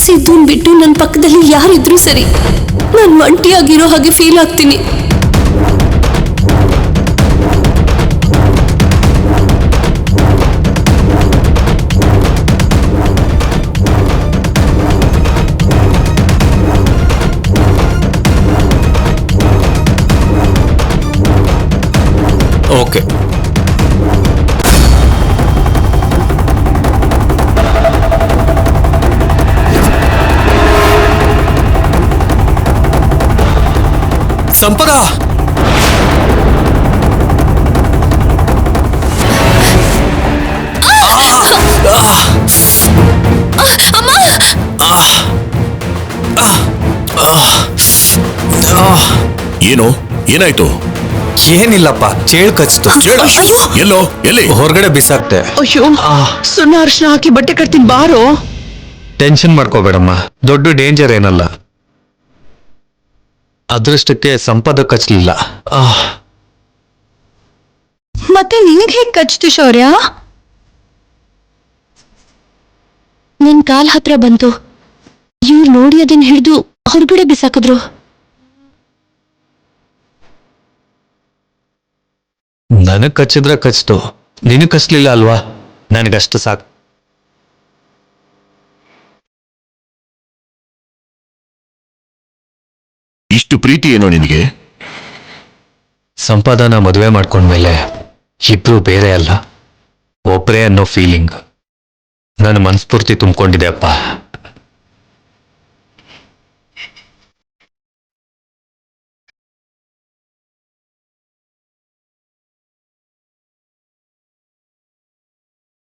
ಸಿದ್ದುನ್ ಬಿಟ್ಟು ನನ್ನ ಪಕ್ಕದಲ್ಲಿ ಯಾರಿದ್ರು ಸರಿ, ನಾನು ಒಂಟಿಯಾಗಿರೋ ಹಾಗೆ ಫೀಲ್ ಆಗ್ತೀನಿ. ಓಕೆ, ಸಂಪದ, ಏನು ಏನಾಯ್ತು? ಏನಿಲ್ಲಪ್ಪ, ಚೇಳು ಕಚ್ತು. ಎಲ್ಲೋ ಎಲ್ಲಿ? ಹೊರಗಡೆ ಬಿಸಾಕ್ತೆ. ಅಯ್ಯೋ, ಸುಣ್ಣ ಅರ್ಶನ ಹಾಕಿ ಬಟ್ಟೆ ಕಟ್ತೀನಿ ಬಾರೋ. ಟೆನ್ಷನ್ ಮಾಡ್ಕೋಬೇಡಮ್ಮ, ದೊಡ್ಡ ಡೇಂಜರ್ ಏನಲ್ಲ. ಅದೃಷ್ಟಕ್ಕೆ ಸಂಪದ ಕಚ್ಚಲಿಲ್ಲ. ಮತ್ತೆ ನಿನಗೆ ಹೇಗೆ ಕಚ್ತು ಶೌರ್ಯ? ನನ್ ಕಾಲ್ ಹತ್ರ ಬಂತು, ಇವ್ರು ನೋಡಿ ಅದನ್ನ ಹಿಡಿದು ಹೊರಗಡೆ ಬಿಸಾಕಿದ್ರು. ನನಗ್ ಕಚ್ಚಿದ್ರೆ ಕಚ್ತು, ನಿನಗ್ ಕಚ್ಲಿಲ್ಲ ಅಲ್ವಾ? ನನಗಷ್ಟು ಸಾಕು. ಇಷ್ಟು ಪ್ರೀತಿ ಏನೋ ನಿನಗೆ? ಸಂಪಾದನ ಮದುವೆ ಮಾಡ್ಕೊಂಡ್ಮೇಲೆ ಇಬ್ರು ಬೇರೆ ಅಲ್ಲ, ಒಬ್ರೇ ಅನ್ನೋ ಫೀಲಿಂಗ್ ನನ್ನ ಮನಸ್ಫೂರ್ತಿ ತುಂಬಿಕೊಂಡಿದೆ ಅಪ್ಪ.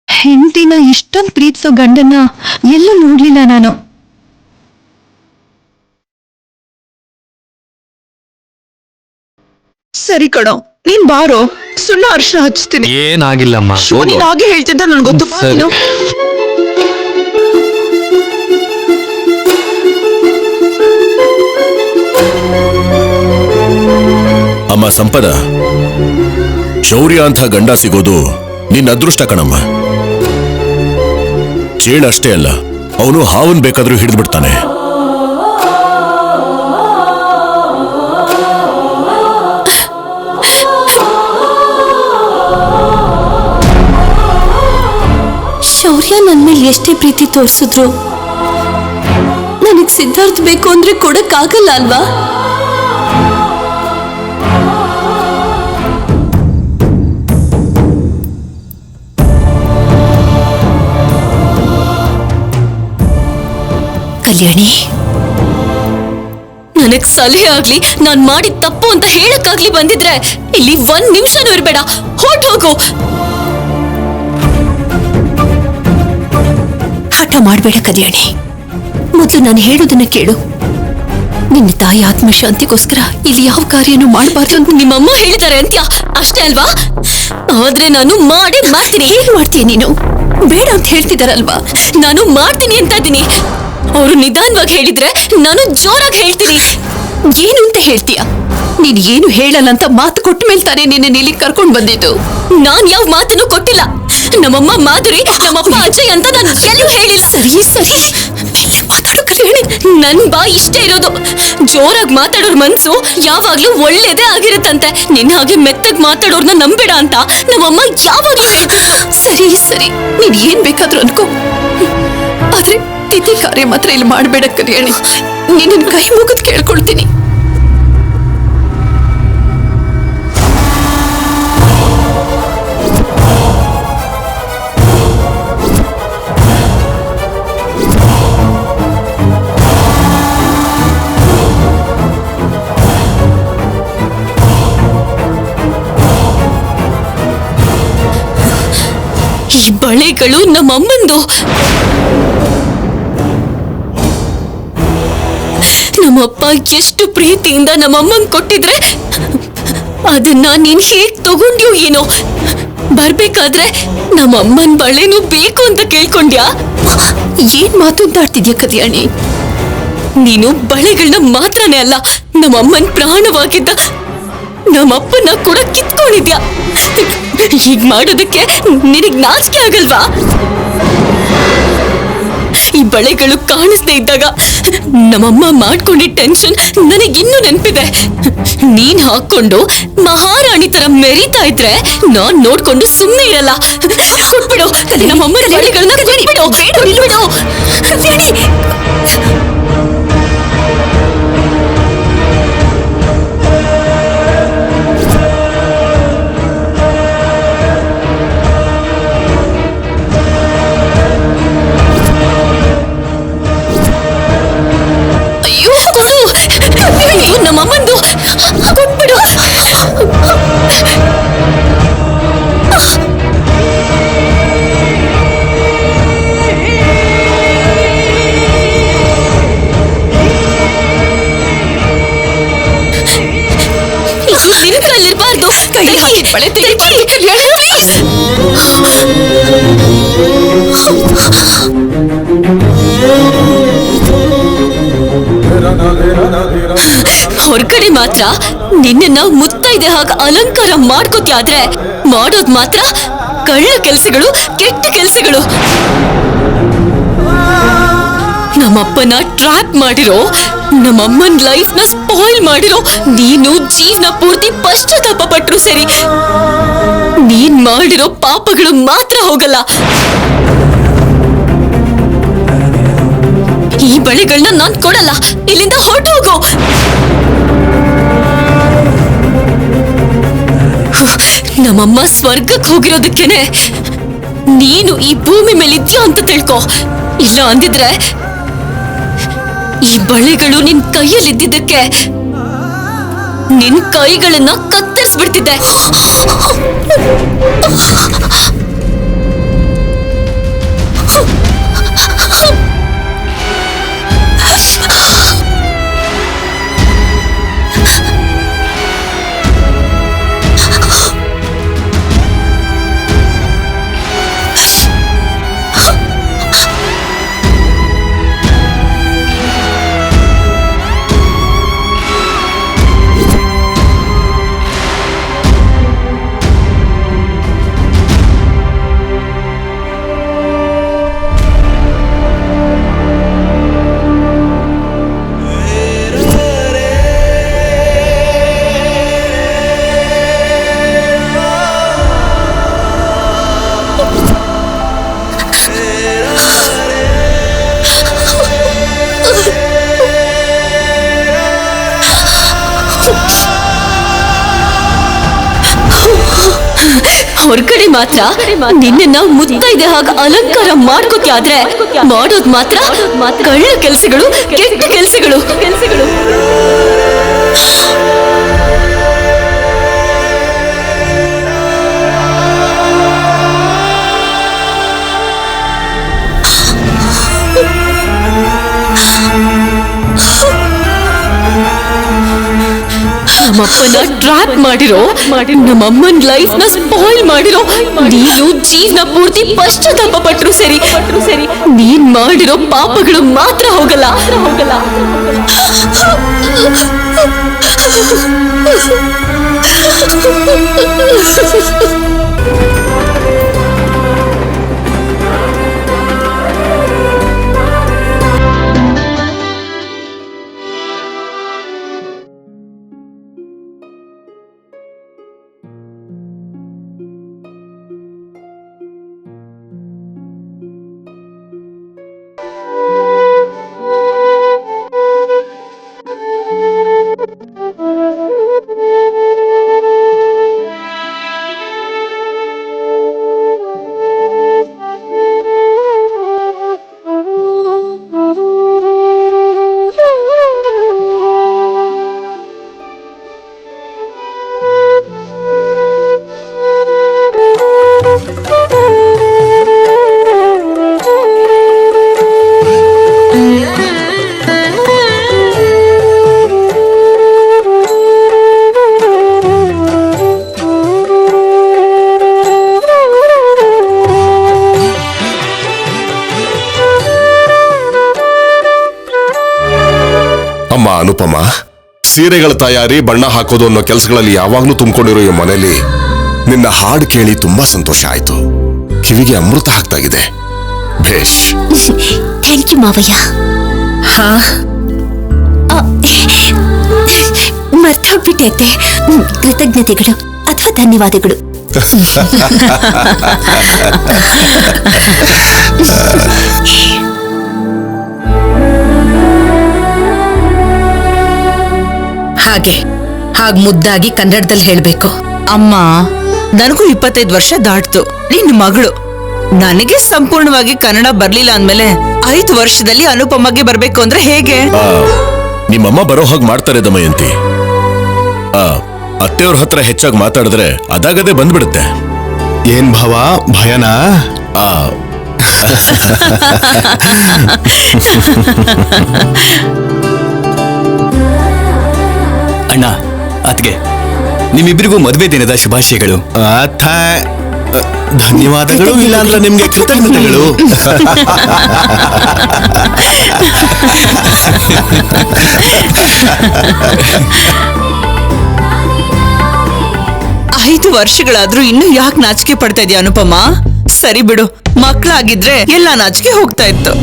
ಹೆಂಡತಿನ ಇಷ್ಟೊಂದು ಪ್ರೀತಿಸೋ ಗಂಡನ ಎಲ್ಲೂ ನೋಡ್ಲಿಲ್ಲ ನಾನು. ಸರಿ ಕಣೋ, ನೀನ್ ಬಾರೋ, ಸುಣ್ಣ ಅರ್ಶನ ಹಚ್ತೀನಿ. ಏನಾಗಿಲ್ಲಮ್ಮ, ನೀನ್ ಹಾಗೆ ಹೇಳ್ತಿದ್ದ ನನ್ಗೆ ಗೊತ್ತು. ಸರಿ. ನೀನು ಅಮ್ಮ ಸಂಪದ, ಶೌರ್ಯ ಅಂತ ಗಂಡ ಸಿಗೋದು ನಿನ್ನ ಅದೃಷ್ಟ ಕಣಮ್ಮ. ಚೇಳಷ್ಟೇ ಅಲ್ಲ, ಅವನು ಹಾವನ್ ಬೇಕಾದ್ರೂ ಹಿಡಿದು ಬಿಡ್ತಾನೆ. ಶೌರ್ಯ ನನ್ ಮೇಲೆ ಎಷ್ಟೇ ಪ್ರೀತಿ ತೋರಿಸಿದ್ರು ನನಗ್ ಸಿದ್ಧಾರ್ಥ ಬೇಕು ಅಂದ್ರೆ ಕೊಡಕ್ಕಾಗಲ್ಲ ಅಲ್ವಾ? ಕಲ್ಯಾಣಿ, ನನಗ್ ಸಲಹೆ ಆಗ್ಲಿ, ನಾನ್ ಮಾಡಿದ ತಪ್ಪು ಅಂತ ಹೇಳಕ್ಕಾಗ್ಲಿ ಬಂದಿದ್ರೆ ಇಲ್ಲಿ 1 ನಿಮಿಷನೂ ಇರ್ಬೇಡ, ಹೊರಟು ಹೋಗು. ಹಠ ಮಾಡ್ಬೇಡ ಕಲ್ಯಾಣಿ, ಮೊದಲು ನಾನು ಹೇಳೋದನ್ನ ಕೇಳು. ನಿನ್ನ ತಾಯಿ ಆತ್ಮಶಾಂತಿಗೋಸ್ಕರ ಇಲ್ಲಿ ಯಾವ ಕಾರ್ಯನೂ ಮಾಡಬಾರ್ದು ಅಂತ ನಿಮ್ಮಮ್ಮ ಹೇಳಿದ್ದಾರೆ ಅಂತ್ಯ, ಅಷ್ಟೇ ಅಲ್ವಾ? ಆದ್ರೆ ನಾನು ಮಾಡೇ ಮಾಡ್ತೀನಿ. ಏನ್ ಮಾಡ್ತೀಯ ನೀನು? ಬೇಡ ಅಂತ ಹೇಳ್ತಿದಾರಲ್ವಾ, ನಾನು ಮಾಡ್ತೀನಿ ಅಂತ ಇದ್ದೀನಿ. ಅವರು ನಿಧಾನವಾಗಿ ಹೇಳಿದ್ರೆ ನಾನು ಜೋರಾಗಿ ಹೇಳ್ತೀನಿ. ಏನು ಅಂತ ಹೇಳ್ತೀಯ? ನೀನ್ ಏನು ಹೇಳಲ್ಲ ಅಂತ ಮಾತು ಕೊಟ್ಟ ಮೇಲೆ ತಾನೇ ನಿನ್ನೆ ಇಲ್ಲಿ ಕರ್ಕೊಂಡ್ ಬಂದಿದ್ದು. ನಾನ್ ಯಾವ ಮಾತನ್ನು ಕೊಟ್ಟಿಲ್ಲ. ನಮ್ಮಮ್ಮ ಮಾಧುರಿ, ನಮ್ಮಪ್ಪ ಅಜಯ್ ಅಂತ ನಾನು ಎಲ್ಲೂ ಹೇಳಿಲ್ಲ. ಸರಿ ಸರಿ, ಮಾತಾಡೋ ಕಲ್ಯಾಣಿ, ನನ್ ಬಾಯಿ ಇಷ್ಟೇ ಇರೋದು. ಜೋರಾಗಿ ಮಾತಾಡೋರ್ ಮನ್ಸು ಯಾವಾಗ್ಲೂ ಒಳ್ಳೇದೇ ಆಗಿರುತ್ತಂತೆ. ನಿನ್ನ ಹಾಗೆ ಮೆತ್ತಗ್ ಮಾತಾಡೋರ್ನ ನಂಬೇಡ ಅಂತ ನಮ್ಮಮ್ಮ ಯಾವಾಗ್ಲೂ ಹೇಳ್ತಿದ್ರು. ಸರಿ ಸರಿ, ನೀನ್ ಏನ್ ಬೇಕಾದ್ರೂ ಅನ್ಕೋ, ಆದ್ರೆ ತಿಥಿ ಕಾರ್ಯ ಮಾತ್ರ ಇಲ್ಲಿ ಮಾಡ್ಬೇಡ ಕಲ್ಯಾಣಿ. ನಿನ್ನ ಕೈ ಮುಗಿದ್ ಕೇಳ್ಕೊಳ್ತೀನಿ. ಈ ಬಳೆಗಳು ನಮ್ಮಮ್ಮಂದು. ನಮ್ಮಪ್ಪ ಎಷ್ಟು ಪ್ರೀತಿಯಿಂದ ನಮ್ಮಮ್ಮಂಗ್ ಕೊಟ್ಟಿದ್ರೆ ಅದನ್ನ ನೀನ್ ಹೇಗ್ ತಗೊಂಡ್ಯೋ ಏನೋ. ಬರ್ಬೇಕಾದ್ರೆ ನಮ್ಮಮ್ಮನ್ ಬಳೆನೂ ಬೇಕು ಅಂತ ಕೇಳ್ಕೊಂಡ್ಯಾ? ಏನ್ ಮಾತಾಡ್ತಿದ್ಯಾ ಕಲ್ಯಾಣಿ? ನೀನು ಬಳೆಗಳನ್ನ ಮಾತ್ರನೇ ಅಲ್ಲ, ನಮ್ಮಮ್ಮನ್ ಪ್ರಾಣವಾಗಿದ್ದ ನಮ್ಮಪ್ಪನ ಕೂಡ ಕಿತ್ಕೊಂಡಿದ್ಯಾ. ಹೀಗ್ ಮಾಡೋದಕ್ಕೆ ನಿನಗ್ ನಾಚಿಕೆ ಆಗಲ್ವಾ? ಈ ಬಳೆಗಳು ಕಾಣಿಸ್ದೇ ಇದ್ದಾಗ ನಮ್ಮಮ್ಮ ಮಾಡ್ಕೊಂಡಿದ್ದ ಟೆನ್ಷನ್ ನನಗಿನ್ನೂ ನೆನಪಿದೆ. ನೀನ್ ಹಾಕೊಂಡು ಮಹಾರಾಣಿ ತರ ಮೆರಿತಾ ಇದ್ರೆ ನಾನ್ ನೋಡ್ಕೊಂಡು ಸುಮ್ಮನೆ ಇರಲ್ಲ. ಕೊಟ್ಬಿಡು ನಮ್ಮಮ್ಮನ ಬಳೆಗಳನ್ನ, ಕೊಟ್ಬಿಡು, ಕೊಟ್ಬಿಡು. ಅಯ್ಯೋ ಕೊಡು, ಅಯ್ಯೋ ನಮ್ಮಮ್ಮಂದು, ಕೊಟ್ಬಿಡು. ಇದು ನಿನ್ ಕೈಲಿರ್ಬಾರ್ದು. ಕೈ ಹಾಕಿ ಬಳೆ ತೆಗಿಬಾರ್ದು ಕಲ್ಯಾಣ, ಪ್ಲೀಸ್. ಹೊರಗಡೆ ಮಾತ್ರ ನಿನ್ನ ಮುತ್ತೈದೆ ಹಾಗೆ ಅಲಂಕಾರ ಮಾಡ್ಕೋತ್ಯಾದ್ರೆ ಮಾಡೋದ್ ಮಾತ್ರ ಕಳ್ಳ ಕೆಲ್ಸಗಳು, ಕೆಟ್ಟ ಕೆಲ್ಸಗಳು. ನಮ್ಮಪ್ಪನ ಟ್ರ್ಯಾಪ್ ಮಾಡಿರೋ, ನಮ್ಮಮ್ಮನ್ ಲೈಫ್ ನ ಸ್ಪಾಯಿಲ್ ಮಾಡಿರೋ ನೀನು ಜೀವನ ಪೂರ್ತಿ ಪಶ್ಚಾತ್ತಾಪ ಪಟ್ರು ಸರಿ, ನೀನ್ ಮಾಡಿರೋ ಪಾಪಗಳು ಮಾತ್ರ ಹೋಗಲ್ಲ. ಈ ಬಳೆಗಳನ್ನ ನಾನ್ ಕೊಡಲ್ಲ. ಇಲ್ಲಿಂದ ಹೊರಟು ಹೋಗು. ನಮ್ಮಮ್ಮ ಸ್ವರ್ಗಕ್ಕೆ ಹೋಗಿರೋದಕ್ಕೇನೆ ನೀನು ಈ ಭೂಮಿ ಮೇಲಿದ್ಯಾ ಅಂತ ತಿಳ್ಕೊ. ಇಲ್ಲ ಅಂದಿದ್ರೆ ಈ ಬಳೆಗಳು ನಿನ್ ಕೈಯಲ್ಲಿದ್ದಿದ್ದಕ್ಕೆ ನಿನ್ ಕೈಗಳನ್ನ ಕತ್ತರಿಸ್ಬಿಡ್ತಿದ್ದೆ. ಹೊರಗಡೆ ಮಾತ್ರ ನಿನ್ನ ಮುತ್ತೈದೆ ಹಾಗೆ ಅಲಂಕಾರ ಮಾಡ್ಕೋತ್ಯಾದ್ರೆ ಮಾಡೋದ್ ಮಾತ್ರ ಕಳ್ಳ ಕೆಲ್ಸಗಳು, ಕೆಟ್ಟ ಕೆಲ್ಸಗಳು. ನಮ್ಮಪ್ಪನ ಟ್ರ್ಯಾಪ್ ಮಾಡಿರೋ, ನಮ್ಮಮ್ಮನ್ ಲೈಫ್ ನ ಸ್ಪಾಯಿಲ್ ಮಾಡಿರೋ ನೀನು ಜೀವನ ಪೂರ್ತಿ ಪಶ್ಚಾತ್ತಾಪ ಪಟ್ರು ಸರಿ, ನೀನ್ ಮಾಡಿರೋ ಪಾಪಗಳು ಮಾತ್ರ ಹೋಗಲ್ಲ. ಅನುಪಮ, ಸೀರೆಗಳ ತಯಾರಿ, ಬಣ್ಣ ಹಾಕೋದು ಅನ್ನೋ ಕೆಲಸಗಳಲ್ಲಿ ಯಾವಾಗ್ಲೂ ತುಂಬಿಕೊಂಡಿರೋ ಈ ಮನೆಯಲ್ಲಿ ನಿನ್ನ ಹಾಡು ಕೇಳಿ ತುಂಬಾ ಸಂತೋಷ ಆಯ್ತು. ಕಿವಿಗೆ ಅಮೃತ ಹಾಕ್ತಾಗಿದೆ. ಭೇಷ್. ಥ್ಯಾಂಕ್ ಯು ಮಾವಯ್ಯ. ಹಾ ಮರ್ತೋಗ್ಬಿಟ್ಟೆ ಅತ್ತೆ. ಕೃತಜ್ಞತೆಗಳು ಅಥವಾ ಧನ್ಯವಾದಗಳು. ಹಾಗ್ ಮುದ್ದಾಗಿ ಕನ್ನಡದಲ್ಲಿ ಹೇಳ್ಬೇಕು. ಅಮ್ಮ, ನನಗೂ 25 ವರ್ಷ ದಾಟ್ತು. ನಿನ್ನ ಮಗಳು ನನಗೆ ಸಂಪೂರ್ಣವಾಗಿ ಕನ್ನಡ ಬರ್ಲಿಲ್ಲ ಅಂದ್ಮೇಲೆ 5 ವರ್ಷದಲ್ಲಿ ಅನುಪಮಗೆ ಬರ್ಬೇಕು ಅಂದ್ರೆ ಹೇಗೆ? ನಿಮ್ಮಮ್ಮ ಬರೋ ಹಾಗೆ ಮಾಡ್ತಾರೆ ದಮಯಂತಿ. ಅತ್ತೆಯವ್ರ ಹತ್ರ ಹೆಚ್ಚಾಗಿ ಮಾತಾಡಿದ್ರೆ ಅದಾಗದೆ ಬಂದ್ಬಿಡುತ್ತೆ. ಏನ್ ಭಾವ, ಭಯನಾ? ಅಣ್ಣ, ಅತ್ಗೆ, ನಿಮ್ಮಿಬ್ಬರಿಗೂ ಮದುವೆ ದಿನದ ಶುಭಾಶಯಗಳು. ಧನ್ಯವಾದಗಳು. ಇಲ್ಲ ಅಂದ್ರೆ ನಿಮ್ಗೆ ಕೃತಜ್ಞತೆಗಳು. ಐದು ವರ್ಷಗಳಾದ್ರೂ ಇನ್ನು ಯಾಕೆ ನಾಚಿಕೆ ಪಡ್ತಾ ಇದೀಯ ಅನುಪಮ? ಸರಿ ಬಿಡು, ಮಕ್ಕಳಾಗಿದ್ರೆ ಎಲ್ಲ ನಾಚಿಕೆ ಹೋಗ್ತಾ ಇತ್ತು.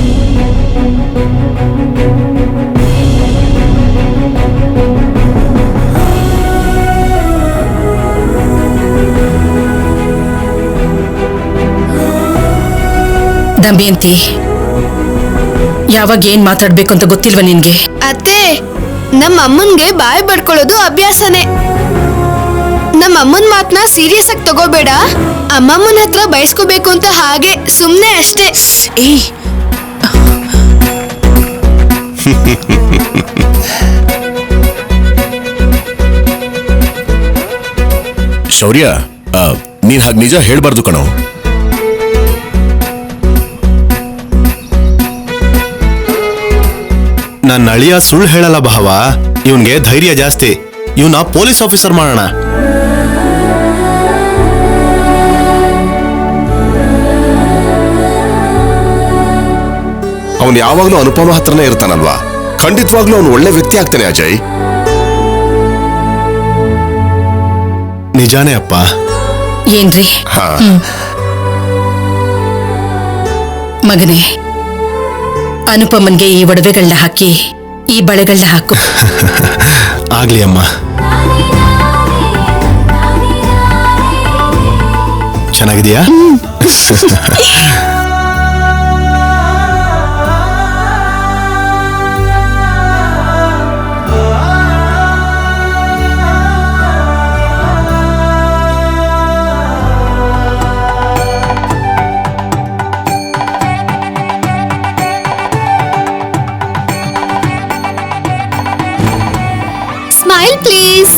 ದಮಯಂತಿ, ಯಾವಾಗ ಏನ್ ಮಾತಾಡ್ಬೇಕು ಅಂತ ಗೊತ್ತಿಲ್ವಾ ನಿನ್ಗೆ? ಅತ್ತೆ, ನಮ್ಮ ಅಮ್ಮನ್ಗೆ ಬಾಯಿ ಬಡ್ಕೊಳ್ಳೋದು ಅಭ್ಯಾಸನೇ. ನಮ್ಮ ಅಮ್ಮನ್ ಮಾತನ್ನ ಸೀರಿಯಸ್ ಆಗಿ ತಗೋಬೇಡ. ಅಮ್ಮಮ್ಮನ ಹತ್ರ ಬಯಸ್ಕೋಬೇಕು ಅಂತ ಹಾಗೆ ಸುಮ್ನೆ ಅಷ್ಟೇ. ಶೌರ್ಯ, ನೀನ್ ಹಾಗೆ ನಿಜ ಹೇಳ್ಬಾರ್ದು ಕಣೋ. ನನ್ನ ಅಳಿಯ ಸುಳ್ಳು ಹೇಳಲ್ಲ ಭಾವ. ಇವನ್ಗೆ ಧೈರ್ಯ ಜಾಸ್ತಿ. ಇವನ ಪೊಲೀಸ್ ಆಫೀಸರ್ ಮಾಡೋಣ. ಅವನು ಯಾವಾಗ್ಲೂ ಅನುಪಮ ಹತ್ರನೇ ಇರ್ತಾನಲ್ವಾ? ಖಂಡಿತವಾಗ್ಲೂ ಅವನು ಒಳ್ಳೆ ವ್ಯಕ್ತಿ ಆಗ್ತಾನೆ ಅಜಯ್. ನಿಜಾನೇ ಅಪ್ಪ. ಏನ್ರಿ ಮಗನೇ, ಅನುಪಮನ್ಗೆ ಈ ಒಡವೆಗಳನ್ನ ಹಾಕಿ ಈ ಬಳೆಗಳನ್ನ ಹಾಕು. ಆಗ್ಲಿ ಅಮ್ಮ. ಚೆನ್ನಾಗಿದೆಯಾ? Smile please.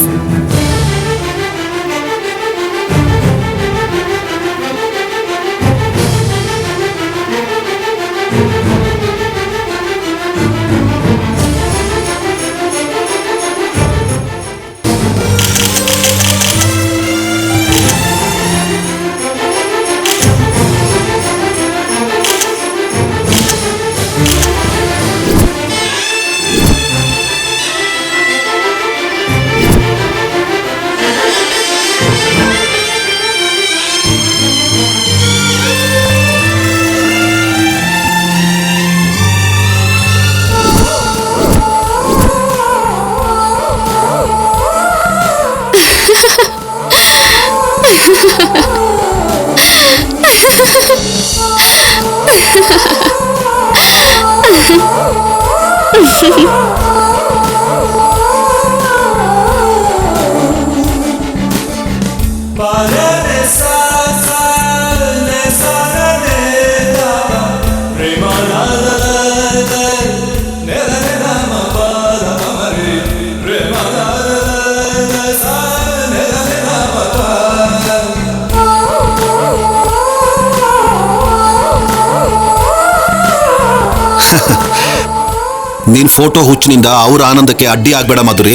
ನಿನ್ ಫೋಟೋ ಹುಚ್ಚಿನಿಂದ ಅವ್ರ ಆನಂದಕ್ಕೆ ಅಡ್ಡಿ ಆಗ್ಬೇಡ ಮಧುರಿ.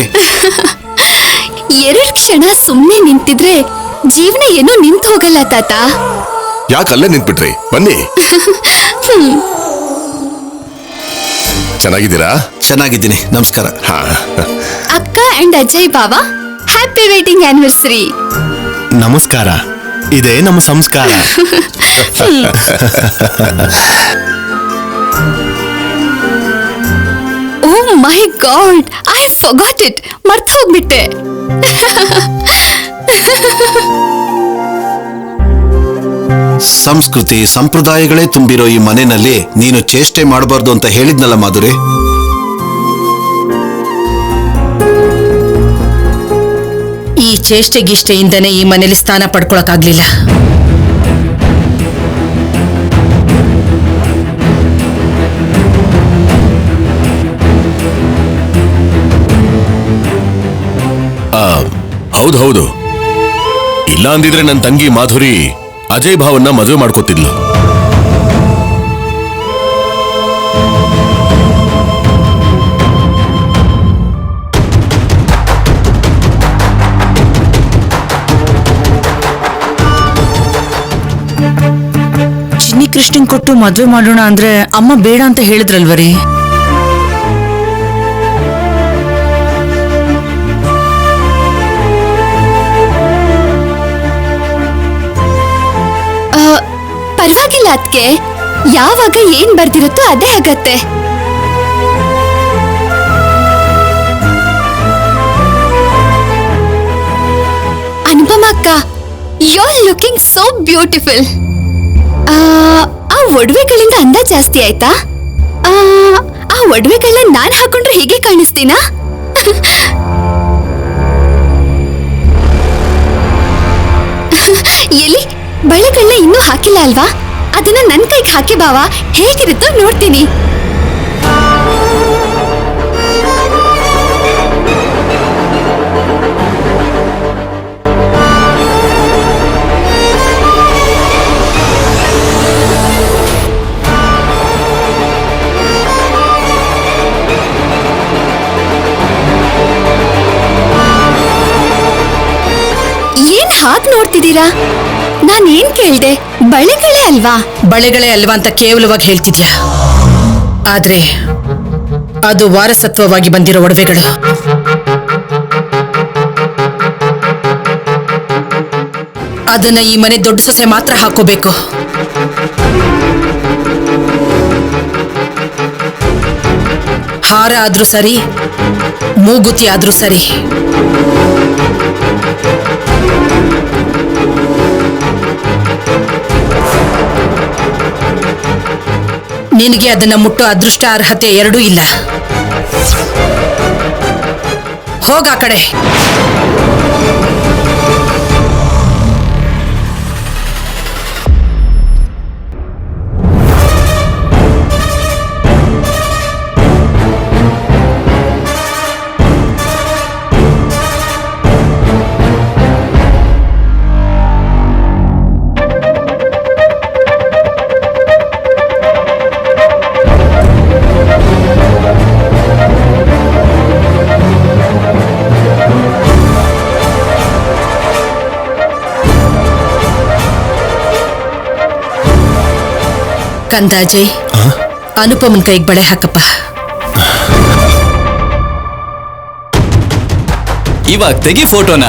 2 ಕ್ಷಣ ಸುಮ್ನೆ ನಿಂತಿದ್ರೆ ಜೀವನ ಏನೋ ನಿಂತು ಹೋಗಲ್ಲ ತಾತ. ಯಾಕಲ್ಲೇ ನಿಂತ್ಬಿಟ್ರಿ? ಬನ್ನಿ. ಚೆನ್ನಾಗಿದ್ದೀರಾ? ಚೆನ್ನಾಗಿದ್ದೀನಿ, ನಮಸ್ಕಾರ. ಅಕ್ಕ and Ajay Bawa, happy wedding anniversary. ನಮಸ್ಕಾರ. ಇದೇ ನಮ್ಮ ಸಂಸ್ಕಾರ. ಓ ಮೈ ಗಾಡ್, ಐ ಫಾರ್ಗಾಟ್ ಇಟ್. ಮರ್ತು ಹೋಗ್ಬಿಟ್ಟೆ. ಸಂಸ್ಕೃತಿ ಸಂಪ್ರದಾಯಗಳೇ ತುಂಬಿರೋ ಈ ಮನೆಯಲ್ಲಿ ನೀನು ಚೇಷ್ಟೆ ಮಾಡಬಾರ್ದು ಅಂತ ಹೇಳಿದ್ನಲ್ಲ ಮಾಧುರಿ. ಈ ಚೇಷ್ಟೆಗಿಷ್ಟೆಯಿಂದನೇ ಈ ಮನೇಲಿ ಸ್ಥಾನ ಪಡ್ಕೊಳಕ್ಕಾಗ್ಲಿಲ್ಲ. ಹೌದು, ಇಲ್ಲ ಅಂದಿದ್ರೆ ನನ್ನ ತಂಗಿ ಮಾಧುರಿ ಅಜಯ್ ಭಾವನ್ನ ಮದುವೆ ಮಾಡ್ಕೋತಿದ್ಲು. ಚಿನ್ನಿ ಕೃಷ್ಣನ್ ಕೊಟ್ಟು ಮದ್ವೆ ಮಾಡೋಣ ಅಂದ್ರೆ ಅಮ್ಮ ಬೇಡ ಅಂತ ಹೇಳಿದ್ರಲ್ವರಿ. ಪರವಾಗಿಲ್ಲ ಅದ್ಕೆ, ಯಾವಾಗ ಏನ್ ಬರ್ದಿರುತ್ತೋ ಅದೇ ಆಗತ್ತೆ. ಅನುಪಮ ಅಕ್ಕ, you are looking so beautiful. ಆ ಒಡವೆಗಳಿಂದ ಅಂದ ಜಾಸ್ತಿ ಆಯ್ತಾ? ಆ ಒಡವೆಗಳನ್ನ ನಾನ್ ಹಾಕೊಂಡ್ರೆ ಹೀಗೆ ಕಾಣಿಸ್ತೀನಾ? ಎಲ್ಲಿ ಬಳೆಗಳನ್ನ ಇನ್ನೂ ಹಾಕಿಲ್ಲ ಅಲ್ವಾ? ಅದನ್ನ ನನ್ ಕೈಗೆ ಹಾಕಿ ಬಾವ, ಹೇಗಿರುತ್ತೋ ನೋಡ್ತೀನಿ. ಏನ್ ಹಾಗೆ ನೋಡ್ತಿದ್ದೀರಾ? ನಾನೇನ್ ಕೇಳ್ದೆ? ಬಳೆಗಳೇ ಅಲ್ವಾ? ಬಳೆಗಳೇ ಅಲ್ವಾ ಅಂತ ಕೇವಲವಾಗಿ ಹೇಳ್ತಿದ್ಯಾ, ಆದ್ರೆ ಅದು ವಾರಸತ್ವವಾಗಿ ಬಂದಿರೋ ಒಡವೆಗಳು. ಅದನ್ನ ಈ ಮನೆ ದೊಡ್ಡ ಸೊಸೆ ಮಾತ್ರ ಹಾಕೋಬೇಕು. ಹಾರ ಆದ್ರೂ ಸರಿ, ಮೂಗುತಿ ಆದ್ರೂ ಸರಿ. ನಿನಗೆ ಅದನ್ನ ಮುಟ್ಟೋ ಅದೃಷ್ಟ ಅರ್ಹತೆ ಎರಡೂ ಇಲ್ಲ. ಹೋಗ ಆ ಕಡೆ. ಕಂದ ಅಜಯ್, ಅನುಪಮನ್ ಕೈಗೆ ಬಳೆ ಹಾಕಪ್ಪ. ಇವಾಗ ತೆಗಿ ಫೋಟೋನ.